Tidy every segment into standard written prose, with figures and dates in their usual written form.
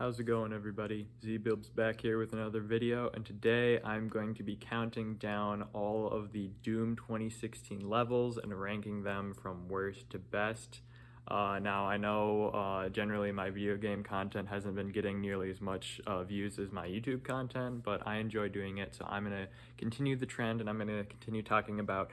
How's it going, everybody? Z-Bilbs back here with another video, and today I'm going to be counting down all of the Doom 2016 levels and ranking them from worst to best. Now, I know generally my video game content hasn't been getting nearly as much views as my YouTube content, but I enjoy doing it, so I'm going to continue the trend, and I'm going to continue talking about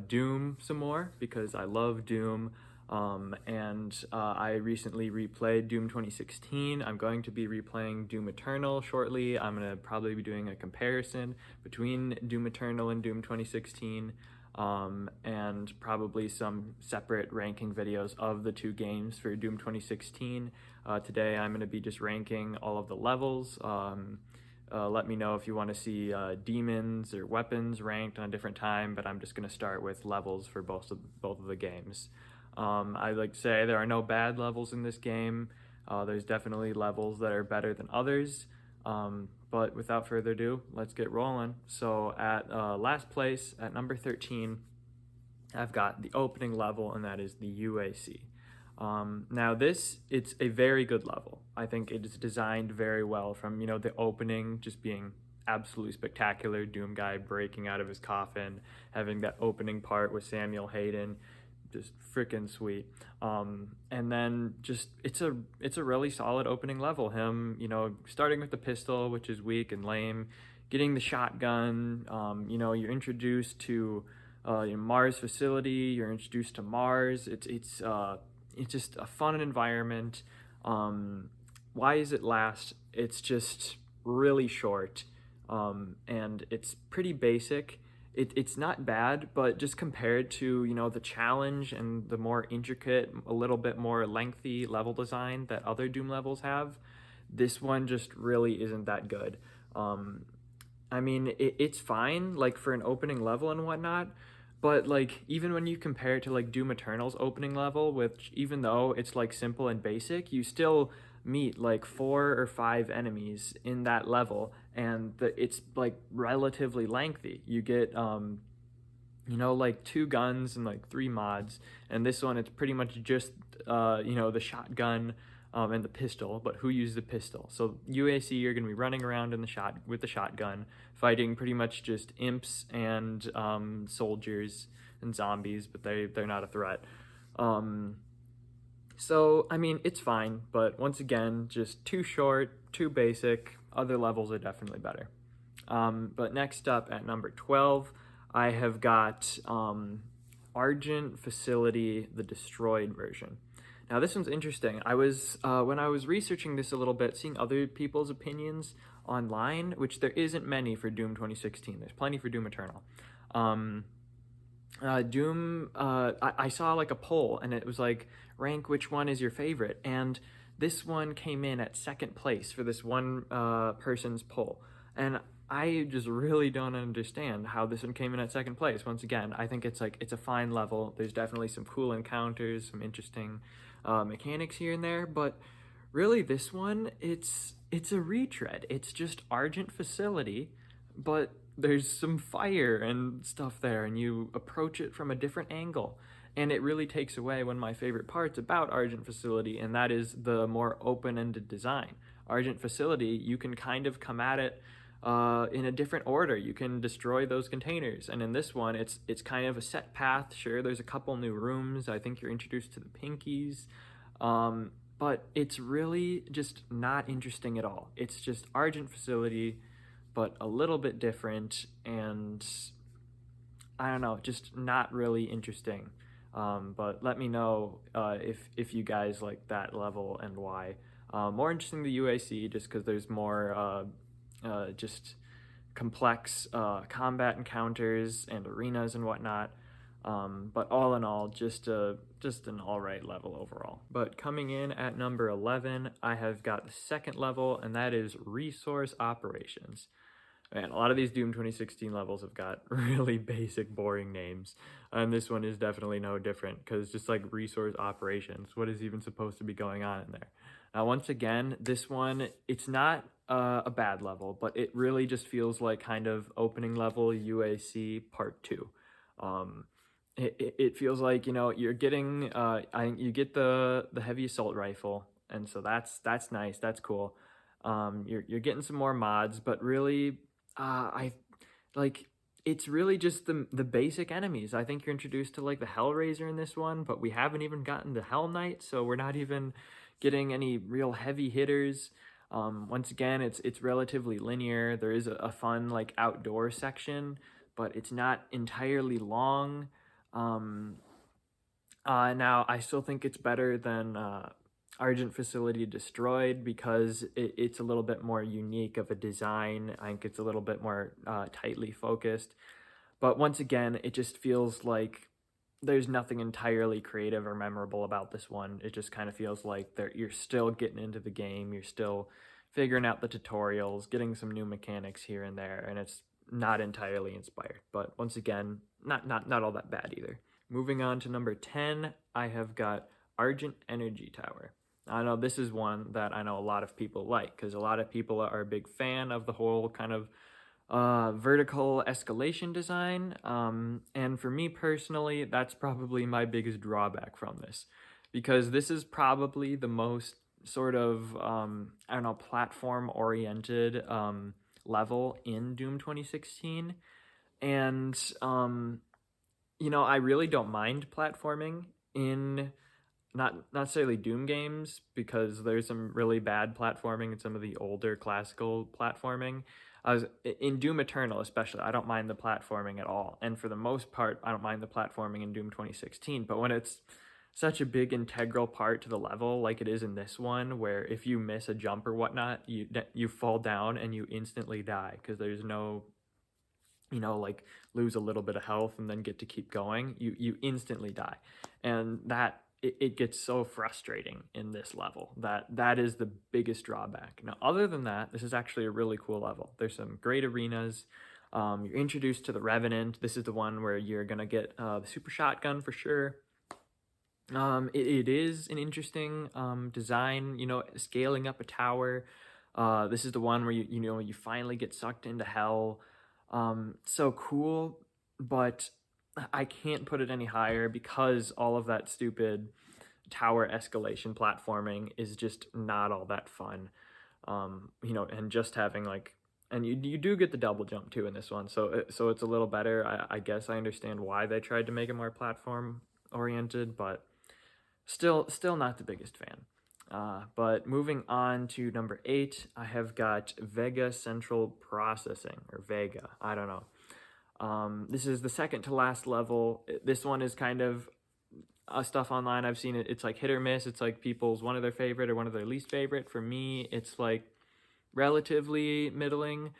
Doom some more, because I love Doom. I recently replayed Doom 2016. I'm going to be replaying Doom Eternal shortly. I'm going to probably be doing a comparison between Doom Eternal and Doom 2016, and probably some separate ranking videos of the two games for Doom 2016. Today I'm going to be just ranking all of the levels. Let me know if you want to see demons or weapons ranked on a different time, but I'm just going to start with levels for both of the games. I like to say there are no bad levels in this game. There's definitely levels that are better than others. But without further ado, let's get rolling. So at last place, at number 13, I've got the opening level, and that is the UAC. Now it's a very good level. I think it is designed very well, from, the opening just being absolutely spectacular. Doom guy breaking out of his coffin, having that opening part with Samuel Hayden, just freaking sweet. And then just it's a really solid opening level. Him, starting with the pistol, which is weak and lame, getting the shotgun. You're introduced to Mars facility. You're introduced to Mars. It's just a fun environment. Why is it last? It's just really short, and it's pretty basic. It's not bad, but just compared to, the challenge and the more intricate, a little bit more lengthy level design that other Doom levels have, this one just really isn't that good. I mean, it's fine, like, for an opening level and whatnot, but, like, even when you compare it to, like, Doom Eternal's opening level, which, even though it's, like, simple and basic, you still meet like 4 or 5 enemies in that level, and it's like relatively lengthy. You get like 2 guns and like 3 mods, and this one it's pretty much just the shotgun and the pistol. But who uses the pistol? So UAC, you're gonna be running around with the shotgun, fighting pretty much just imps and soldiers and zombies, but they're not a threat. So, I mean, it's fine, but once again, just too short, too basic. Other levels are definitely better. But next up at number 12, I have got Argent Facility, the Destroyed version. Now, this one's interesting. When I was researching this a little bit, seeing other people's opinions online, which there isn't many for Doom 2016. There's plenty for Doom Eternal. I saw like a poll, and it was like, rank which one is your favorite, and this one came in at second place for this one person's poll, and I just really don't understand how this one came in at second place. Once again, I think it's a fine level. There's definitely some cool encounters, some interesting mechanics here and there, but really this one, it's a retread. It's just Argent Facility, but there's some fire and stuff there, and you approach it from a different angle. And it really takes away one of my favorite parts about Argent Facility, and that is the more open-ended design. Argent Facility, you can kind of come at it in a different order. You can destroy those containers, and in this one, it's kind of a set path. Sure, there's a couple new rooms. I think you're introduced to the Pinkies, but it's really just not interesting at all. It's just Argent Facility, but a little bit different, and I don't know, just not really interesting. But let me know if you guys like that level and why. More interesting the UAC, just because there's more just complex combat encounters and arenas and whatnot. But all in all, just an alright level overall. But coming in at number 11, I have got the second level, and that is Resource Operations. Man, a lot of these Doom 2016 levels have got really basic, boring names, and this one is definitely no different, because just like Resource Operations, what is even supposed to be going on in there? Now, once again, this one, it's not a bad level, but it really just feels like kind of opening level UAC Part 2. It feels like, you're getting, you get the heavy assault rifle, and so that's nice. That's cool. You're getting some more mods, but really, I like it's really just the basic enemies. I think you're introduced to like the Hellraiser in this one, but we haven't even gotten the Hell Knight, so we're not even getting any real heavy hitters. Once again, it's relatively linear. There is a fun like outdoor section, but it's not entirely long. Um, Now, I still think it's better than Argent Facility Destroyed because it's a little bit more unique of a design. I think it's a little bit more tightly focused. But once again, it just feels like there's nothing entirely creative or memorable about this one. It just kind of feels like you're still getting into the game. You're still figuring out the tutorials, getting some new mechanics here and there, and it's not entirely inspired. But once again, not all that bad either. Moving on to number 10, I have got Argent Energy Tower. I know this is one that I know a lot of people like because a lot of people are a big fan of the whole kind of vertical escalation design. And for me personally, that's probably my biggest drawback from this because this is probably the most sort of, I don't know, platform oriented level in Doom 2016. And I really don't mind platforming in not necessarily Doom games because there's some really bad platforming in some of the older classical platforming. I was in Doom Eternal especially. I don't mind the platforming at all, and for the most part, I don't mind the platforming in Doom 2016. But when it's such a big integral part to the level, like it is in this one, where if you miss a jump or whatnot, you fall down and you instantly die because there's no like lose a little bit of health and then get to keep going, you instantly die. And that it gets so frustrating in this level that is the biggest drawback. Now, other than that, this is actually a really cool level. There's some great arenas. You're introduced to the Revenant. This is the one where you're gonna get the super shotgun for sure. It is an interesting design, scaling up a tower. This is the one where you finally get sucked into hell. So cool, but I can't put it any higher because all of that stupid tower escalation platforming is just not all that fun. And just having and you do get the double jump too in this one, so it's a little better. I guess I understand why they tried to make it more platform oriented, but still not the biggest fan. But moving on to number 8, I have got VEGA Central Processing, or VEGA, I don't know. This is the second to last level. This one is kind of stuff online. I've seen it. It's like hit or miss. It's like people's one of their favorite or one of their least favorite. For me, it's like relatively middling.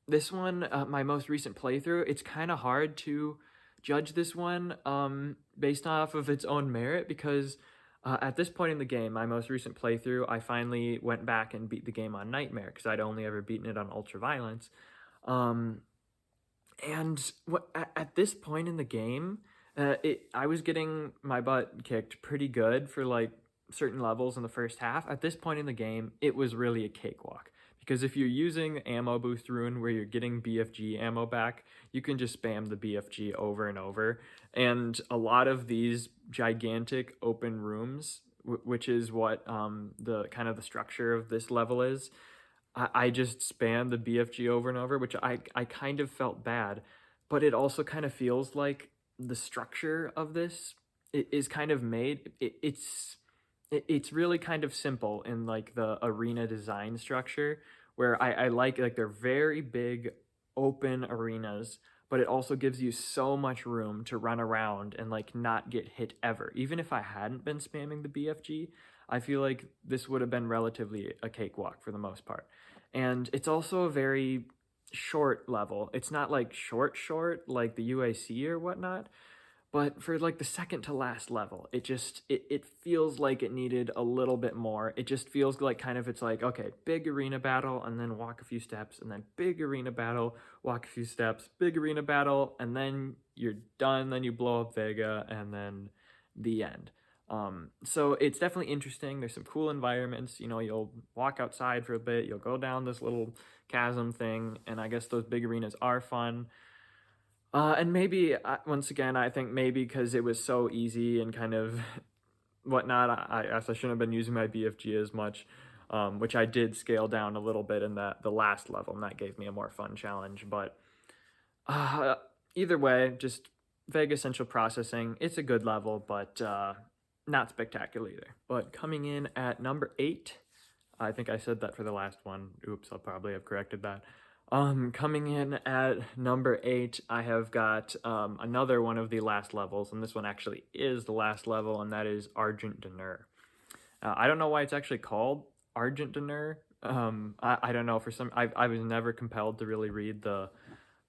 This one, my most recent playthrough, it's kind of hard to judge this one based off of its own merit because at this point in the game, my most recent playthrough, I finally went back and beat the game on Nightmare because I'd only ever beaten it on Ultraviolence. And at this point in the game, I was getting my butt kicked pretty good for like certain levels in the first half. At this point in the game, it was really a cakewalk. Because if you're using Ammo Boost Rune where you're getting BFG ammo back, you can just spam the BFG over and over. And a lot of these gigantic open rooms, which is what the kind of the structure of this level is, I just spam the BFG over and over, which I kind of felt bad. But it also kind of feels like the structure of this is kind of made. It's really kind of simple in like the arena design structure where I like they're very big open arenas, but it also gives you so much room to run around and like not get hit ever. Even if I hadn't been spamming the BFG, I feel like this would have been relatively a cakewalk for the most part. And it's also a very short level. It's not like short like the UAC or whatnot, but for like the second to last level, it feels like it needed a little bit more. It just feels like kind of it's like, okay, big arena battle and then walk a few steps, and then big arena battle, walk a few steps, big arena battle, and then you're done, then you blow up Vega, and then the end. So it's definitely interesting. There's some cool environments. You'll walk outside for a bit, you'll go down this little chasm thing, and I guess those big arenas are fun. And maybe, once again, I think maybe because it was so easy and kind of whatnot. I guess I shouldn't have been using my BFG as much, which I did scale down a little bit in the last level, and that gave me a more fun challenge. But uh, either way, just VEGA Central Processing, it's a good level, but not spectacular either. But coming in at number 8, I think I said that for the last one. Oops, I'll probably have corrected that. Coming in at number 8, I have got another one of the last levels, and this one actually is the last level, and that is Argent D'Nur. I don't know why it's actually called Argent D'Nur. I don't know, I was never compelled to really read the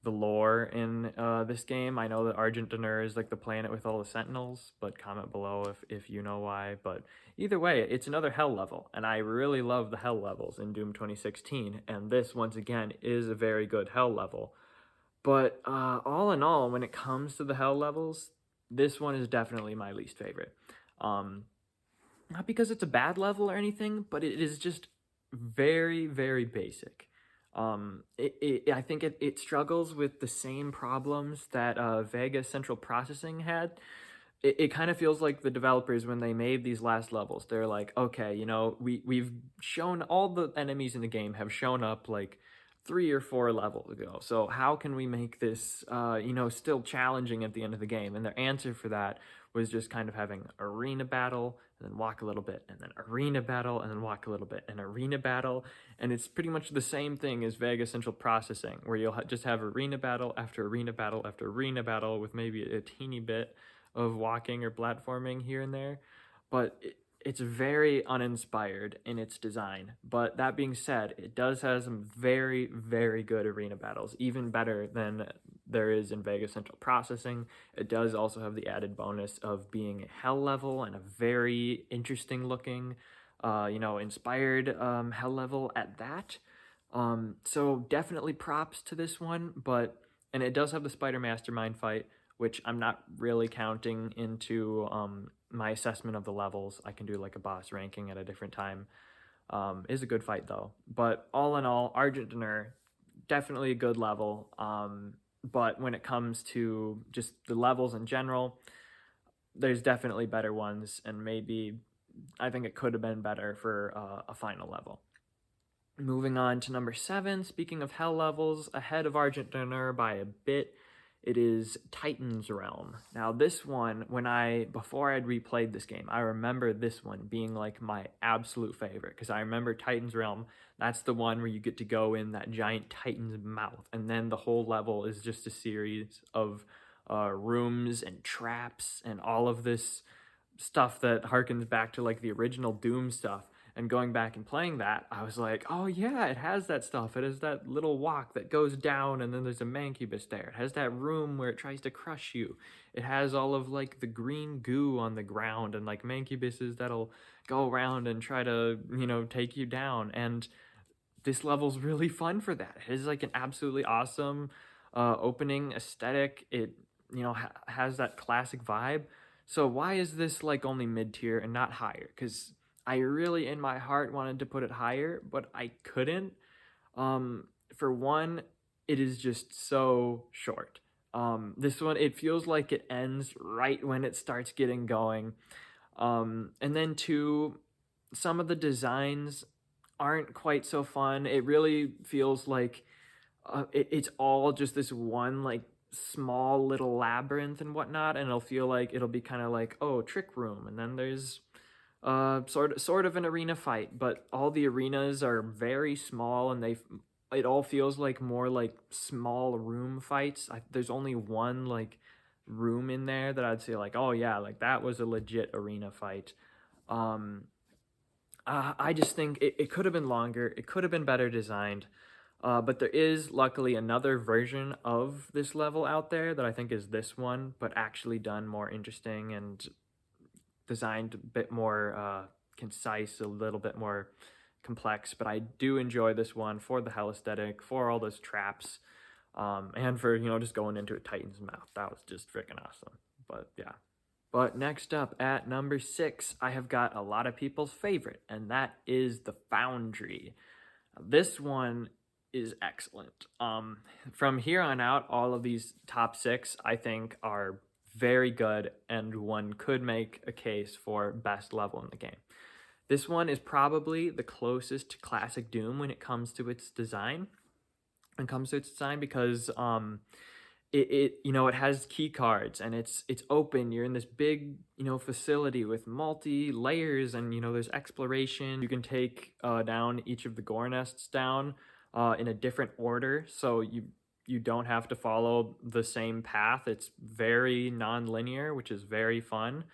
lore in this game. I know that Argent D'Nur is like the planet with all the sentinels, but comment below if you know why. But either way, it's another hell level, and I really love the hell levels in Doom 2016, and this, once again, is a very good hell level. But all in all, when it comes to the hell levels, this one is definitely my least favorite. Not because it's a bad level or anything, but it is just very, very basic. I think it struggles with the same problems that VEGA Central Processing had. It kind of feels like the developers, when they made these last levels, they're like, okay, we've shown all the enemies in the game have shown up like 3 or 4 levels ago. So how can we make this, still challenging at the end of the game? And their answer for that was just kind of having arena battle, and then walk a little bit, and then arena battle, and then walk a little bit, and arena battle. And it's pretty much the same thing as VEGA Central Processing, where you'll just have arena battle after arena battle after arena battle with maybe a teeny bit of walking or platforming here and there. But it's very uninspired in its design. But that being said, it does have some very, very good arena battles, even better than there is in VEGA Central Processing. It does also have the added bonus of being a hell level and a very interesting looking, inspired hell level at that. So definitely props to this one, and it does have the Spider Mastermind fight, which I'm not really counting into my assessment of the levels. I can do like a boss ranking at a different time. Is a good fight though. But all in all, Argent D'Nur, definitely a good level. But when it comes to just the levels in general, there's definitely better ones, and maybe I think it could have been better for a final level. Moving on to number 7, speaking of hell levels, ahead of Argent D'Nur by a bit, it is Titan's Realm. Now this one, before I'd replayed this game, I remember this one being like my absolute favorite, because I remember Titan's Realm, that's the one where you get to go in that giant Titan's mouth, and then the whole level is just a series of rooms and traps and all of this stuff that harkens back to like the original Doom stuff. And going back and playing that, I was like, oh yeah, it has that stuff. It has that little walk that goes down, and then there's a mancubus there. It has that room where it tries to crush you. It has all of like the green goo on the ground and like mancubuses that'll go around and try to, take you down. And this level's really fun for that. It is like an absolutely awesome opening aesthetic. It, has that classic vibe. So why is this like only mid-tier and not higher? Because I really, in my heart, wanted to put it higher, but I couldn't. For one, it is just so short. This one, it feels like it ends right when it starts getting going. And then 2, some of the designs aren't quite so fun. It really feels like it's all just this one like small little labyrinth and whatnot, and it'll feel like it'll be kind of like, oh, trick room, and then there's sort of an arena fight, but all the arenas are very small, and it all feels like more like small room fights. There's only one like room in there that I'd say like, oh yeah, like that was a legit arena fight. I just think it could have been longer. It could have been better designed. But there is luckily another version of this level out there that I think is this one, but actually done more interesting and designed a bit more concise, a little bit more complex. But I do enjoy this one for the hell aesthetic, for all those traps, and for, just going into a Titan's mouth. That was just freaking awesome. But yeah. But next up at number 6, I have got a lot of people's favorite, and that is the Foundry. This one is excellent. From here on out, all of these top 6 I think are very good, and one could make a case for best level in the game. This one is probably the closest to classic Doom when it comes to its design. Because it has key cards, and it's open. You're in this big facility with multi layers, and there's exploration. You can take down each of the gore nests down in a different order, so you don't have to follow the same path. It's very non-linear, which is very fun.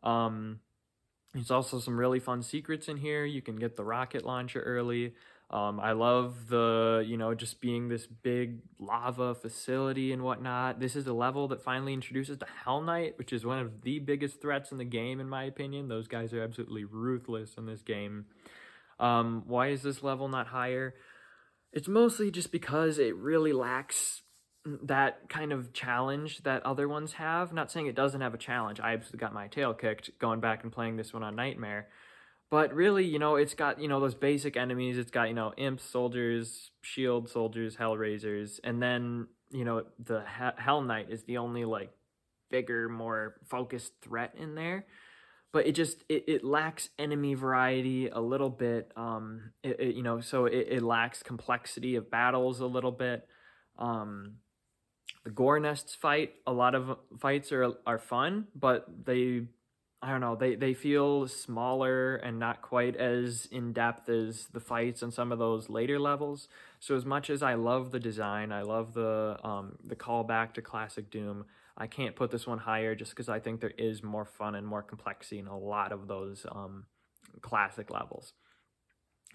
There's also some really fun secrets in here. You can get the rocket launcher early. I love the, just being this big lava facility and whatnot. This is a level that finally introduces the Hell Knight, which is one of the biggest threats in the game, in my opinion. Those guys are absolutely ruthless in this game. Why is this level not higher? It's mostly just because it really lacks that kind of challenge that other ones have. Not saying it doesn't have a challenge. I absolutely got my tail kicked going back and playing this one on Nightmare. But really, it's got, those basic enemies. It's got, imps, soldiers, shield soldiers, hellraisers. And then, the Hell Knight is the only, bigger, more focused threat in there. But it lacks enemy variety a little bit. So it lacks complexity of battles a little bit. The Gore Nests fight, a lot of fights are fun, but I don't know, they feel smaller and not quite as in-depth as the fights on some of those later levels. So as much as I love the design, I love the callback to classic Doom, I can't put this one higher just because I think there is more fun and more complexity in a lot of those classic levels.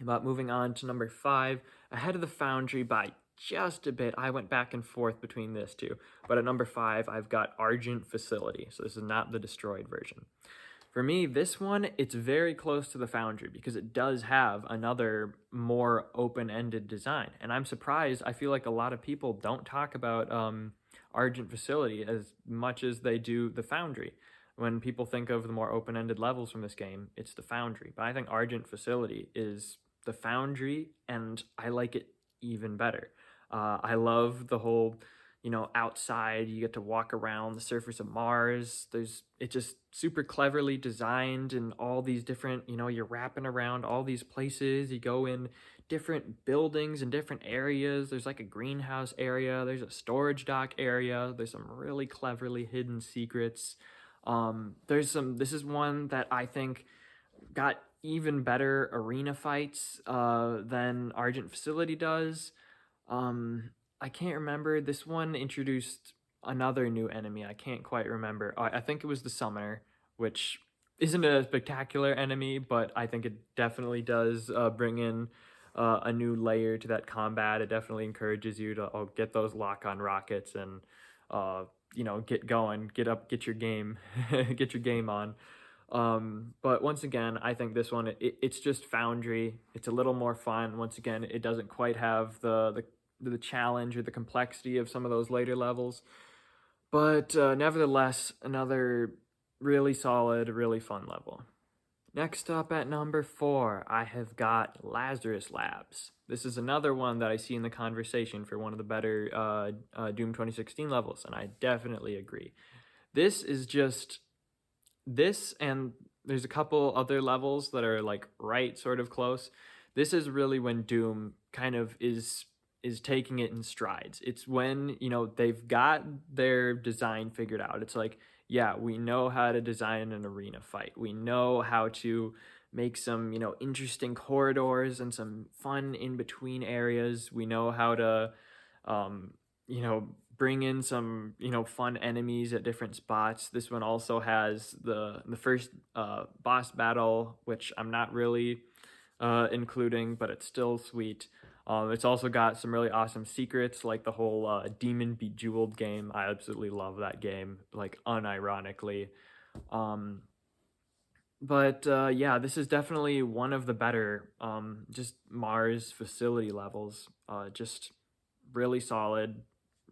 But moving on to number 5, ahead of the Foundry by just a bit. I went back and forth between this two, but at number 5, I've got Argent Facility. So this is not the destroyed version. For me, this one, it's very close to the Foundry because it does have another more open-ended design. And I'm surprised. I feel like a lot of people don't talk about Argent Facility as much as they do the Foundry. When people think of the more open-ended levels from this game, it's the Foundry. But I think Argent Facility is the Foundry, and I like it even better. I love the whole, outside, you get to walk around the surface of Mars. It's just super cleverly designed, and all these different, you're wrapping around all these places. You go in different buildings and different areas. There's like a greenhouse area. There's a storage dock area. There's some really cleverly hidden secrets. This is one that I think got even better arena fights than Argent Facility does. I can't remember. This one introduced another new enemy. I can't quite remember. I think it was the Summoner, which isn't a spectacular enemy, but I think it definitely does bring in a new layer to that combat. It definitely encourages you to get those lock-on rockets and get going, get your game, get your game on. But once again, I think this one, it's just Foundry. It's a little more fun. Once again, it doesn't quite have the challenge or the complexity of some of those later levels. But nevertheless, another really solid, really fun level. Next up at number 4, I have got Lazarus Labs. This is another one that I see in the conversation for one of the better Doom 2016 levels, and I definitely agree. This is just... This, and there's a couple other levels that are sort of close. This is really when Doom kind of is taking it in strides. It's when, they've got their design figured out. It's like, yeah, we know how to design an arena fight. We know how to make some, interesting corridors and some fun in-between areas. We know how to, bring in some, fun enemies at different spots. This one also has the first boss battle, which I'm not really including, but it's still sweet. It's also got some really awesome secrets, like the whole Demon Bejeweled game. I absolutely love that game, unironically. But yeah, this is definitely one of the better just Mars facility levels. Just really solid,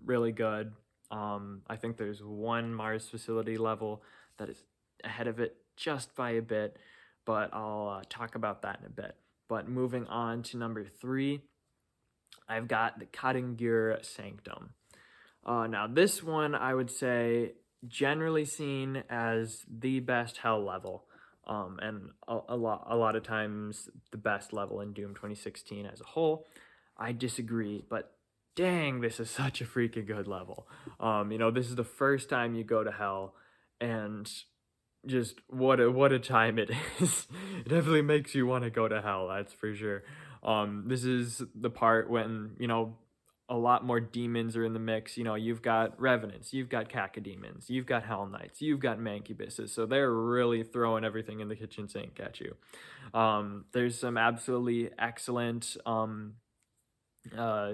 really good. I think there's one Mars facility level that is ahead of it just by a bit, but I'll talk about that in a bit. But moving on to number 3, I've got the Kadingir Sanctum. Now this one, I would say, generally seen as the best hell level, and a lot of times the best level in Doom 2016 as a whole. I disagree, but dang, this is such a freaking good level. This is the first time you go to hell, and just what a time it is. It definitely makes you want to go to hell, that's for sure. This is the part when, a lot more demons are in the mix. You've got revenants, you've got cacodemons, you've got hell knights, you've got mancubuses, so they're really throwing everything in the kitchen sink at you. There's some absolutely excellent uh,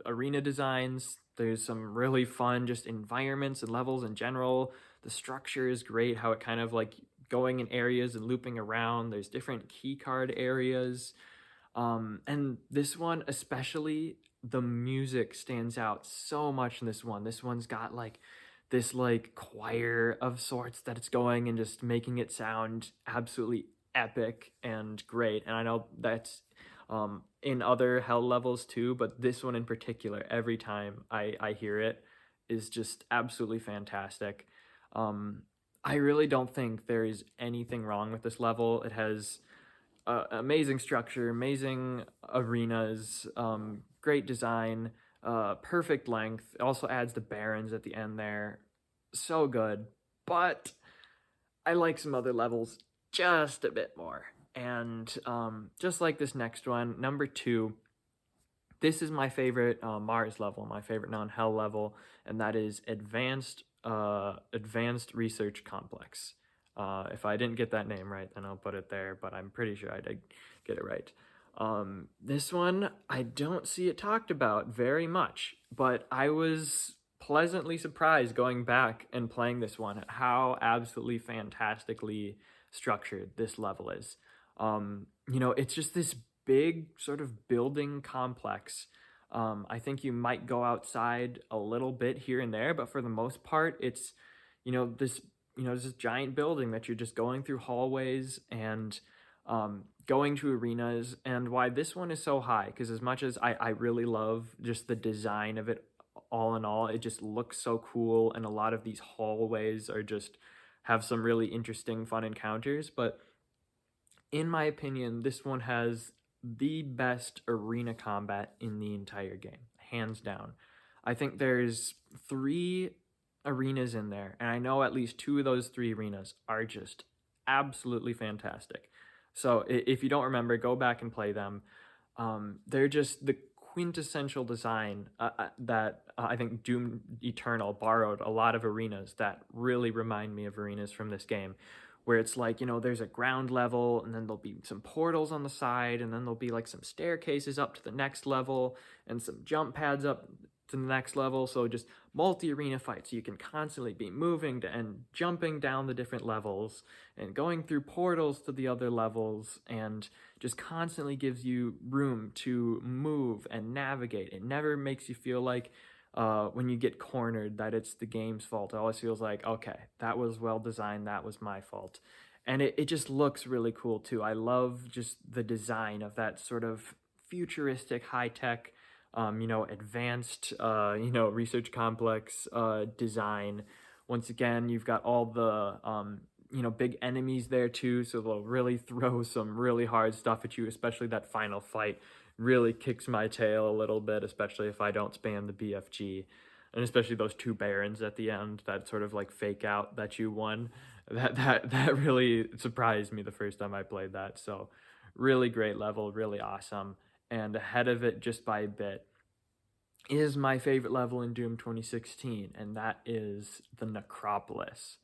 arena designs. There's some really fun just environments and levels in general. The structure is great, how it kind of like going in areas and looping around. There's different key card areas. And this one especially, the music stands out so much in this one. This one's got like this like choir of sorts that it's going and just making it sound absolutely epic and great. And I know that's in other hell levels too, but this one in particular, every time I hear it, is just absolutely fantastic. Um, I really don't think there is anything wrong with this level. It has amazing structure, amazing arenas, great design, perfect length. It also adds the barons at the end there. So good. But I like some other levels just a bit more. And just like this next one, number 2, this is my favorite Mars level, my favorite non-hell level, and that is Advanced Research Complex. If I didn't get that name right, then I'll put it there, but I'm pretty sure I did get it right. This one, I don't see it talked about very much, but I was pleasantly surprised going back and playing this one at how absolutely fantastically structured this level is. It's just this big sort of building complex. I think you might go outside a little bit here and there, but for the most part, it's this this giant building that you're just going through hallways and going to arenas. And why this one is so high, because as much as I really love just the design of it, all in all, it just looks so cool, and a lot of these hallways are just have some really interesting, fun encounters. But in my opinion, this one has the best arena combat in the entire game, hands down. I think there's 3 arenas in there, and I know at least 2 of those 3 arenas are just absolutely fantastic. So if you don't remember, go back and play them. They're just the quintessential design that I think Doom Eternal borrowed a lot of arenas that really remind me of arenas from this game, where it's like, there's a ground level, and then there'll be some portals on the side, and then there'll be like some staircases up to the next level, and some jump pads up to the next level. So just multi-arena fights, so you can constantly be moving and jumping down the different levels and going through portals to the other levels, and just constantly gives you room to move and navigate. It never makes you feel like when you get cornered that it's the game's fault. It always feels like, okay, that was well designed, that was my fault. And it just looks really cool too. I love just the design of that sort of futuristic, high-tech, advanced, research complex design. Once again, you've got all the, big enemies there too, so they'll really throw some really hard stuff at you, especially that final fight really kicks my tail a little bit, especially if I don't spam the BFG. And especially those 2 barons at the end that sort of like fake out that you won. That really surprised me the first time I played that. So really great level, really awesome. And ahead of it just by a bit is my favorite level in Doom 2016, and that is the Necropolis.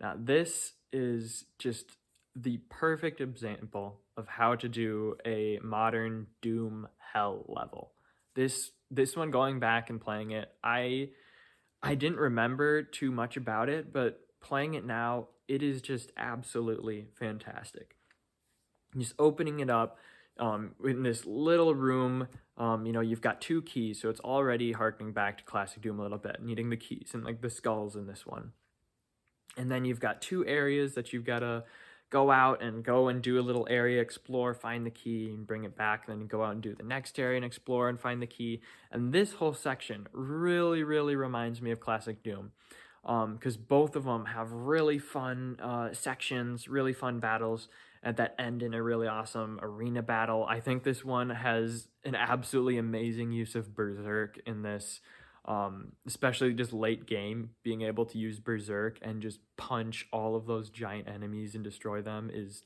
Now, this is just the perfect example of how to do a modern Doom Hell level. This one, going back and playing it, I didn't remember too much about it, but playing it now, it is just absolutely fantastic. Just opening it up in this little room, you've got 2 keys, so it's already harkening back to classic Doom a little bit, needing the keys and like the skulls in this one. And then you've got 2 areas that you've got to go out and do a little area, explore, find the key, and bring it back. And then you go out and do the next area and explore and find the key. And this whole section really, really reminds me of classic Doom. because both of them have really fun sections, really fun battles that end in a really awesome arena battle. I think this one has an absolutely amazing use of Berserk in this, especially just late game. Being able to use Berserk and just punch all of those giant enemies and destroy them is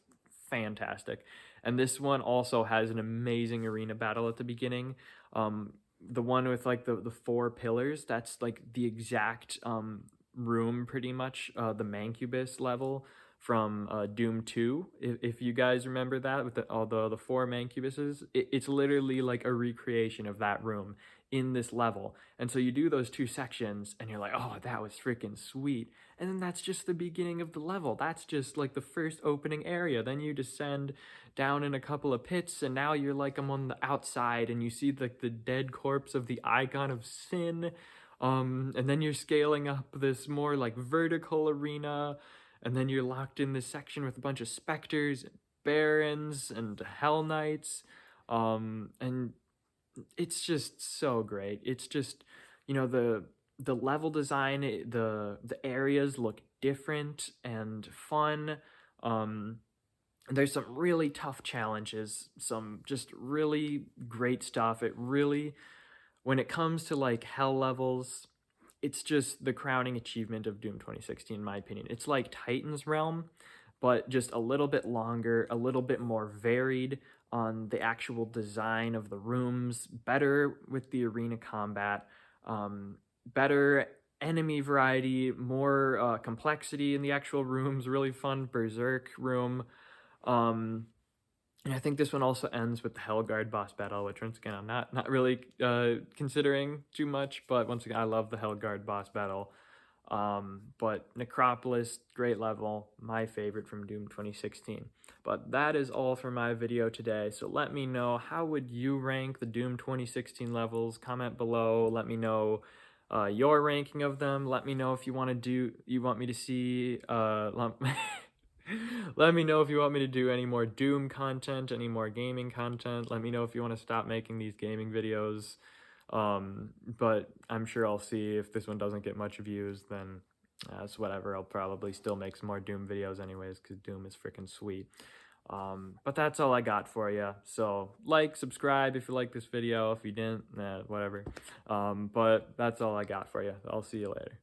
fantastic. And this one also has an amazing arena battle at the beginning. The one with like the four pillars, that's like the exact room, pretty much, the Mancubus level from Doom 2, if you guys remember that, with all the four Mancubuses. It's literally like a recreation of that room in this level. And so you do those two sections and you're like, oh, that was freaking sweet. And then that's just the beginning of the level. That's just like the first opening area. Then you descend down in a couple of pits, and now you're like, I'm on the outside, and you see like the dead corpse of the Icon of Sin. And then you're scaling up this more like vertical arena, and then you're locked in this section with a bunch of specters, barons, and hell knights. And it's just so great. It's just, the level design, the areas look different and fun. There's some really tough challenges, some just really great stuff. It really, when it comes to like hell levels, it's just the crowning achievement of Doom 2016, in my opinion. It's like Titan's Realm, but just a little bit longer, a little bit more varied on the actual design of the rooms, better with the arena combat, better enemy variety, more complexity in the actual rooms, really fun Berserk room. And I think this one also ends with the Hellguard boss battle, which once again I'm not really considering too much, but once again I love the Hellguard boss battle. But Necropolis, great level, my favorite from Doom 2016. But that is all for my video today. So let me know, how would you rank the Doom 2016 levels? Comment below. Let me know your ranking of them. Let me know if you want me to see let me know if you want me to do any more Doom content, any more gaming content. Let me know if you want to stop making these gaming videos. But I'm sure I'll see. If this one doesn't get much views, then it's whatever. I'll probably still make some more Doom videos anyways, because Doom is freaking sweet. But that's all I got for you. So like, subscribe if you like this video. If you didn't, whatever. But that's all I got for you. I'll see you later.